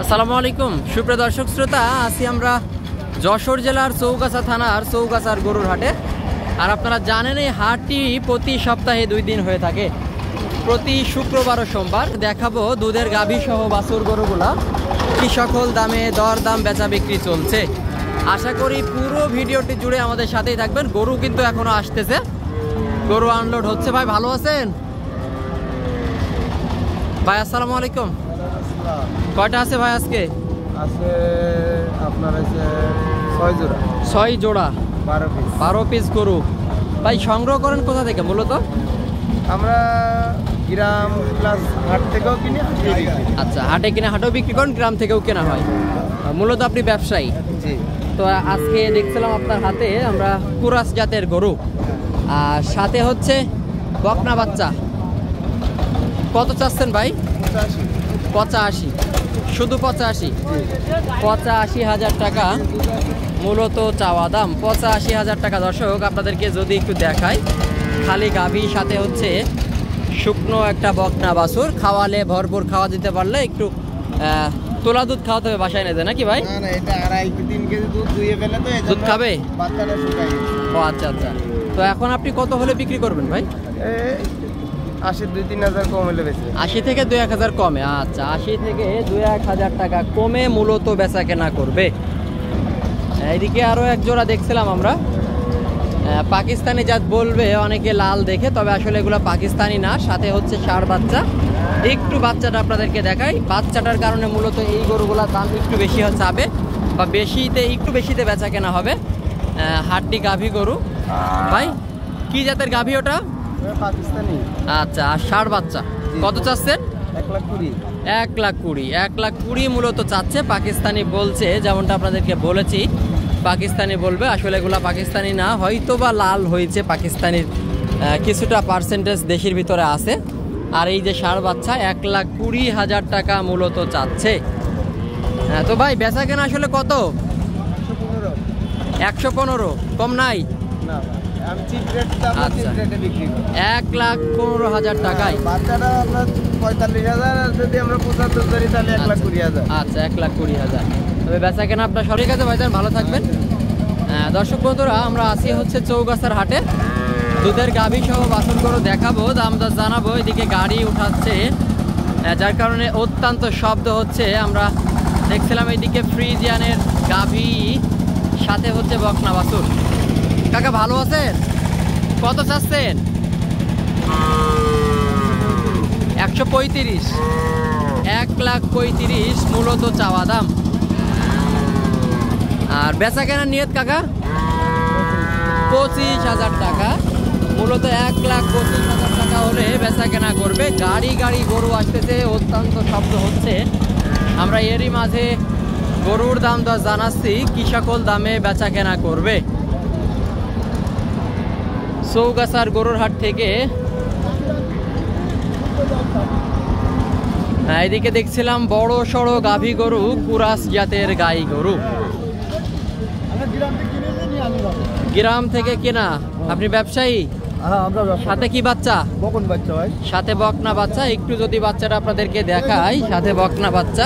আসসালামু আলাইকুম সুপ্রিয় দর্শক শ্রোতা, আছি আমরা যশোর জেলার চৌগাছা থানার চৌগাছার গরুর হাটে। আর আপনারা জানেন এই হাটটি প্রতি সপ্তাহে 2 দিন হয়ে থাকে, প্রতি শুক্রবার ও সোমবার। দেখাবো দুধের গাভী সহ বাছুর গরুগুলা কি সকল দামে দরদাম বেচা বিক্রি চলছে। আশা করি পুরো ভিডিওটি জুড়ে আমাদের সাথেই থাকবেন। গরু কিন্তু এখনো আসতেছে, গরু আনলোড হচ্ছে। ভাই ভালো আছেন? ভাই আসসালামু আলাইকুম। কয়টা আছে ভাই আজকে? আছে আপনার আছে 6 জোড়া। 6 জোড়া 12 পিস গরু। ভাই সংগ্রহ করেন কোথা থেকে মূলত? আমরা গ্রাম প্লাস হাট থেকেও কিনি। আচ্ছা, হাটে কিনে হাটেও বিক্রি করেন, গ্রাম থেকেও কেনা হয়। মূলত আপনি ব্যবসায়ী। জি। তো আজকে দেখছিলাম আপনার হাতে আমরা কুরাস জাতের গরু, আর সাথে হচ্ছে বকনা বাচ্চা। কত চাচ্ছেন ভাই? 85। শুধু 85,000 টাকা মূলত চাওয়া দাম। 85,000 টাকা। দর্শক আপনাদেরকে যদি একটু দেখাই, খালি গাভী সাথে হচ্ছে শুকনো একটা বকনা বাছুর। খাওয়ালে ভরপুর খাওয়া দিতে পারলে একটু তোলা দুধ খাওয়াতে হবে বাসায় নিয়ে, নাকি ভাই? না, এটা 2.5-3 কেজি দুধ দুইয়ে ফেলে তো দুধ খাবে। বাচ্চাটা শুকায় গেছে। ও আচ্ছা আচ্ছা। তো এখন আপনি কত হলে বিক্রি করবেন ভাই? 80-2-3 হাজার কম হলে বেশি। 80 থেকে 2-1 হাজার কমে। আচ্ছা, 80 থেকে 2-1 হাজার টাকা কমে মূলত বেচা কেনা করবে। এইদিকে আরও এক জোড়া দেখছিলাম আমরা, পাকিস্তানি জাত বলবে অনেকে লাল দেখে, তবে আসলে এগুলো পাকিস্তানি না। সাথে হচ্ছে ষাঁড় বাচ্চা। একটু বাচ্চাটা আপনাদেরকে দেখাই। বাচ্চাটার কারণে মূলত এই গরুগুলোর দাম একটু বেশি চাবে, বা একটু বেশিতে বেচা কেনা হবে। হাড্ডি গাভী গরু। ভাই কি জাতের গাভী ওটা? পাকিস্তানি। আচ্ছা, আর ষাঁড় বাচ্চা কত চাচ্ছেন? 1,20,000। 1,20,000 মূলত চাচ্ছে। পাকিস্তানি বলছে, যেমনটা আপনাদেরকে বলেছি পাকিস্তানি বলবে। আসলে এগুলা পাকিস্তানি না, হয়তো বা লাল হয়েছে। পাকিস্তানির কিছুটা পার্সেন্টেজ দেশের ভিতরে আছে। আর এই যে ষাঁড় বাচ্চা 1,20,000 টাকা মূলত চাচ্ছে। তো ভাই বেচা কেনা আসলে কত? 115। কম নাই? না, আমি চিপ রেট দাম চিপ রেটে বিক্রি করি। 1,15,000 টাকায়। বাচ্চাটা আমরা 45,000, আর যদি আমরা 75 ধরি তাহলে 1,20,000। আচ্ছা, 1,20,000। তবে বেচা কেনা আপনার সঠিক আছে ভাইজান, ভালো থাকবেন। দর্শক বন্ধুরা, আমরা আছি হচ্ছে চৌগাছার হাটে। দুধের গাভী সহ বাছুর গরু দেখাবো, দাম দর জানাবো। এদিকে গাড়ি উঠাচ্ছে, যার কারণে অত্যন্ত শব্দ হচ্ছে। আমরা দেখছিলাম এইদিকে ফ্রিজিয়ানের গাভী, সাথে হচ্ছে বকনা বাছুর। কাকা ভালো আছেন? কত চাচ্ছেন? 135। 1,35,000 মূলত চাওয়া দাম। আর বেচা কেনার নিয়ত কাকা? 25,000 টাকা মূলত। 1,25,000 টাকা হলে বেচা কেনা করবে। গাড়ি গরু আসতেছে, অত্যন্ত শব্দ হচ্ছে। আমরা এরই মাঝে গরুর দাম দর জানাচ্ছি, কি সকল দামে বেচা কেনা করবে। চৌগাছার গরুর হাট থেকে এদিকে দেখছিলাম বড় সড়ো গাভী গরু, কুরাস জাতের গাই গরু। গ্রাম থেকে কেনা। আপনি ব্যবসায়ী? সাথে কি বাচ্চা? বকন বাচ্চা ভাই। সাথে বকনা বাচ্চা। একটু যদি বাচ্চাটা আপনাদেরকে দেখাই, সাথে বকনা বাচ্চা,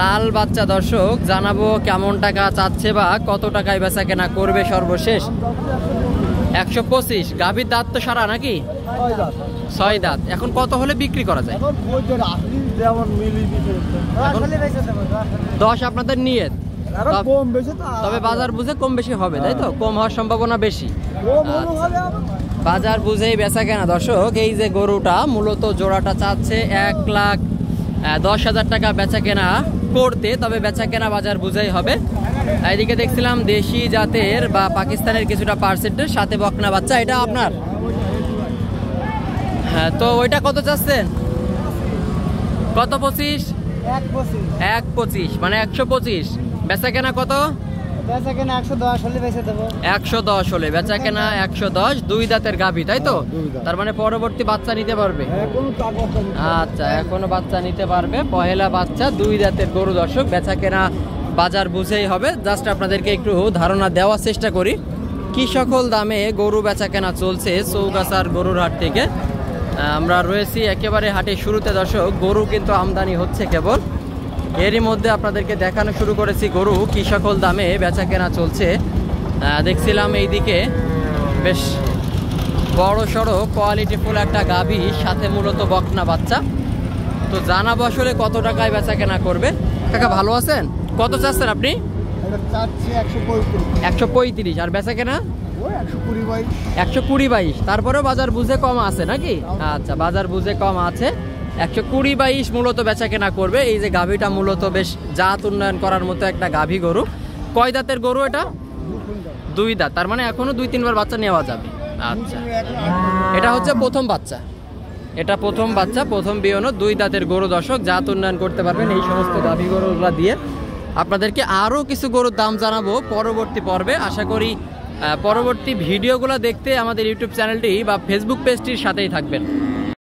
লাল বাচ্চা। দর্শক জানাবো কেমন টাকা চাচ্ছে বা কত টাকায় বেচা কেনা করবে সর্বশেষ। 125। গাভীর দাঁত তো সারা নাকি? 6 দাঁত। এখন কত হলে বিক্রি করা যায়? 10 আপনাদের নিয়ত? তবে বাজার বুঝে কম বেশি হবে, তাই তো? কম হওয়ার সম্ভাবনা বেশি। বাজার বুঝেই বেচা কেনা। দর্শক এই যে গরুটা মূলত জোড়াটা চাচ্ছে 1,10,000 টাকা বেচা কেনা করতে, তবে বেচা কেনা বাজার বুঝেই হবে। এইদিকে দেখছিলাম দেশি জাতের বা পাকিস্তানের কিছুটা পার্সেন্টের, সাথে বকনা বাচ্চা। এটা আপনার? হ্যাঁ। তো ওইটা কত চাচ্ছেন? কত? 25। 1,25 মানে 125। বেচা কেনা কত? বেচা কেনা 110 হলে বেচে দেব। 110 হলে বেচা কেনা 110। 2 দাঁতের গাভী, তাই তো? তার মানে পরবর্তী বাচ্চা নিতে পারবে। আচ্ছা, এখনো বাচ্চা নিতে পারবে। পহেলা বাচ্চা, 2 দাঁতের গরু। দর্শক বেচা কেনা বাজার বুঝেই হবে। জাস্ট আপনাদেরকে একটু ধারণা দেওয়ার চেষ্টা করি কি সকল দামে গরু বেচা কেনা চলছে চৌগাছার গরুর হাট থেকে। আমরা রয়েছি একেবারে হাটের শুরুতে। দর্শক গরু কিন্তু আমদানি হচ্ছে কেবল, এরই মধ্যে আপনাদেরকে দেখানো শুরু করেছি গরু কি সকল দামে বেচা কেনা চলছে। দেখছিলাম এইদিকে বেশ বড় সড়ো কোয়ালিটিফুল একটা গাভী, সাথে মূলত বকনা বাচ্চা। তো জানাবো আসলে কত টাকায় বেচা কেনা করবে। কাকা ভালো আছেন? কত চাচ্ছেন আপনি? 135। আর বেচা কেনা 120-22। তারপরেও বাজার বুঝে কম আছে নাকি? আচ্ছা, বাজার বুঝে কম আছে। 120-22 মূলত বেচা কেনা করবে। এই যে গাভীটা মূলত বেশ জাত উন্নয়ন করার মতো একটা গাভী গরু। কয় দাঁতের গরু এটা? 2 দাঁত। তার মানে এখনো 2-3 বার বাচ্চা নেওয়া যাবে। আচ্ছা, এটা হচ্ছে প্রথম বাচ্চা। এটা প্রথম বাচ্চা, প্রথম বিয়নো, 2 দাঁতের গরু। দর্শক, জাত উন্নয়ন করতে পারবেন এই সমস্ত গাভী গরুগুলা দিয়ে। আপনাদেরকে আরও কিছু গরুর দাম জানাবো পরবর্তী পর্বে। আশা করি পরবর্তী ভিডিওগুলো দেখতে আমাদের ইউটিউব চ্যানেলটি বা ফেসবুক পেজটির সাথেই থাকবেন।